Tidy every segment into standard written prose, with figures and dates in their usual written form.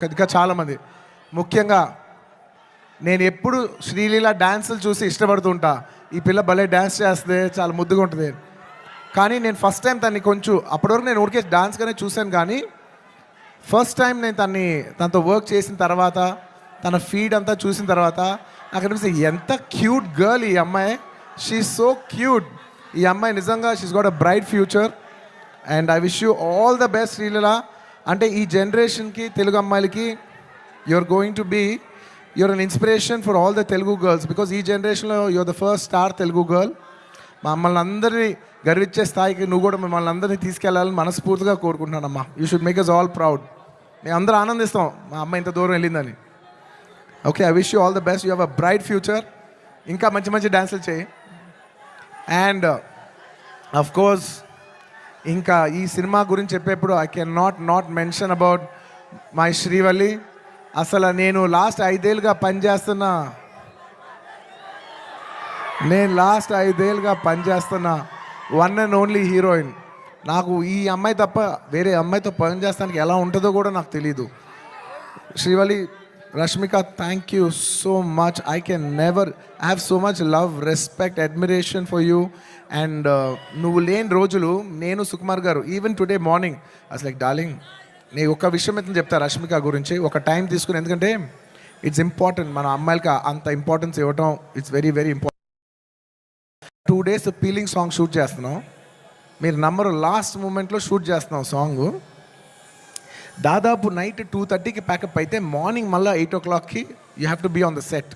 ఇంకా చాలామంది ముఖ్యంగా నేను ఎప్పుడు శ్రీలీల డ్యాన్సులు చూసి ఇష్టపడుతుంటా. ఈ పిల్ల భలే డ్యాన్స్ చేస్తే చాలా ముద్దుగా ఉంటుంది. కానీ నేను ఫస్ట్ టైం తన్ని కొంచెం అప్పటివరకు నేను ఊరికే డాన్స్గానే చూశాను, కానీ ఫస్ట్ టైం నేను తనతో వర్క్ చేసిన తర్వాత తన ఫీడ్ అంతా చూసిన తర్వాత నాకు అనిపిస్తుంది ఎంత క్యూట్ గర్ల్ ఈ అమ్మాయి. She so cute. ఈ అమ్మాయి నిజంగా she's got a bright future and I wish you all the best Sreeleela. అంటే ఈ జనరేషన్కి తెలుగు అమ్మాయిలకి you're an inspiration for all the Telugu girls, because ఈ జనరేషన్లో you're the first star Telugu girl. మమ్మల్ని అందరినీ గర్వించే స్థాయికి నువ్వు కూడా మిమ్మల్ని అందరినీ తీసుకెళ్లాలని మనస్ఫూర్తిగా కోరుకుంటున్నానమ్మా. You should make us all proud. మేము అందరూ ఆనందిస్తాం మా అమ్మ ఇంత దూరం వెళ్ళిందని. Okay, I wish you all the best. You have a bright future. ఇంకా మంచి మంచి డ్యాన్సులు చేయి. అండ్ అఫ్ కోర్స్ ఇంకా ఈ సినిమా గురించి చెప్పేప్పుడు I can not mention about my Srivalli. అసలు నేను లాస్ట్ 5 ఏళ్ళుగా పనిచేస్తున్న వన్ అండ్ ఓన్లీ హీరోయిన్. నాకు ఈ అమ్మాయి తప్ప వేరే అమ్మాయితో పని చేస్తానికి ఎలా ఉంటుందో కూడా నాకు తెలీదు. Srivalli, Rashmika, thank you so much. I can never have so much love, respect, admiration for you. And నువ్వు లేని రోజులు నేను సుకుమార్ గారు ఈవెన్ టుడే మార్నింగ్ అసలు లైక్ డార్లింగ్ నీ ఒక విషయం అయితే చెప్తా రష్మిక గురించి ఒక టైం తీసుకుని, ఎందుకంటే ఇట్స్ ఇంపార్టెంట్. మన అమ్మాయిలకి అంత ఇంపార్టెన్స్ ఇవ్వటం it's very very important. 2 days peeling song shoot చేస్తున్నాం. మీరు నమ్మరు, లాస్ట్ మూమెంట్లో షూట్ చేస్తున్నాం సాంగ్. దాదాపు నైట్ 2:30కి ప్యాకప్ అయితే మార్నింగ్ మళ్ళీ 8 o'clockకి you have to be on the set.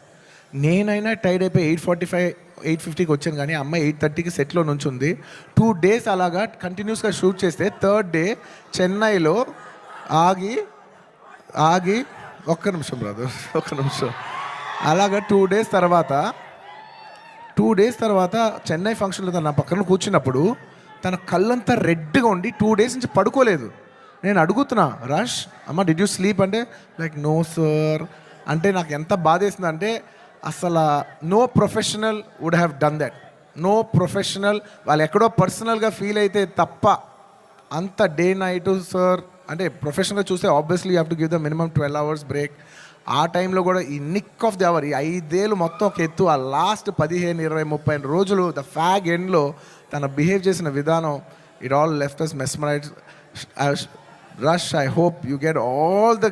నేనైనా టైడ్ అయిపోయి 8:45, 8:50కి వచ్చాను, కానీ అమ్మాయి 8:30కి సెట్లో నుంచి ఉంది. 2 days అలాగా కంటిన్యూస్గా షూట్ చేస్తే 3rd day చెన్నైలో ఆగి ఒక్క నిమిషం అలాగా 2 days తర్వాత చెన్నై ఫంక్షన్లో తన నా పక్కన కూర్చున్నప్పుడు తన కళ్ళంతా రెడ్గా ఉండి 2 days నుంచి పడుకోలేదు. నేను అడుగుతున్నా, రష్ అమ్మ డిడ్ యూ స్లీప్ అంటే లైక్ నో సార్ అంటే నాకు ఎంత బాధేసింది అంటే అసలు no professional would have done that. No professional వాళ్ళు ఎక్కడో పర్సనల్గా ఫీల్ అయితే తప్ప అంత డే నైట్ సార్ అంటే ప్రొఫెషనల్గా చూస్తే obviously you have to give the minimum 12 hours break. ఆ టైంలో కూడా ఈ నిక్ ఆఫ్ ది అవర్, ఈ 5 ఏళ్ళు మొత్తం ఒక ఎత్తు, ఆ లాస్ట్ 15, 20, 30 రోజులు ద ఫ్యాగ్ ఎండ్లో తను బిహేవ్ చేసిన విధానం it all left us mesmerized. Rash, I hope you get all the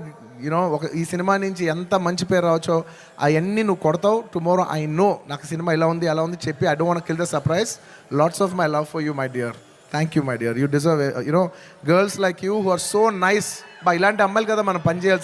ఈ సినిమా నుంచి ఎంత మంచి పేరు రావచ్చో అవన్నీ నువ్వు కొడతావు. టుమారో ఐ నో నాకు సినిమా ఇలా ఉంది అలా ఉంది చెప్పి I don't want kill the surprise. Lots of my love for you my dear. Thank you my dear. You deserve girls like you who are so nice. ఇలాంటి అమ్మాయిలు కదా మనం పని చేయాల్సి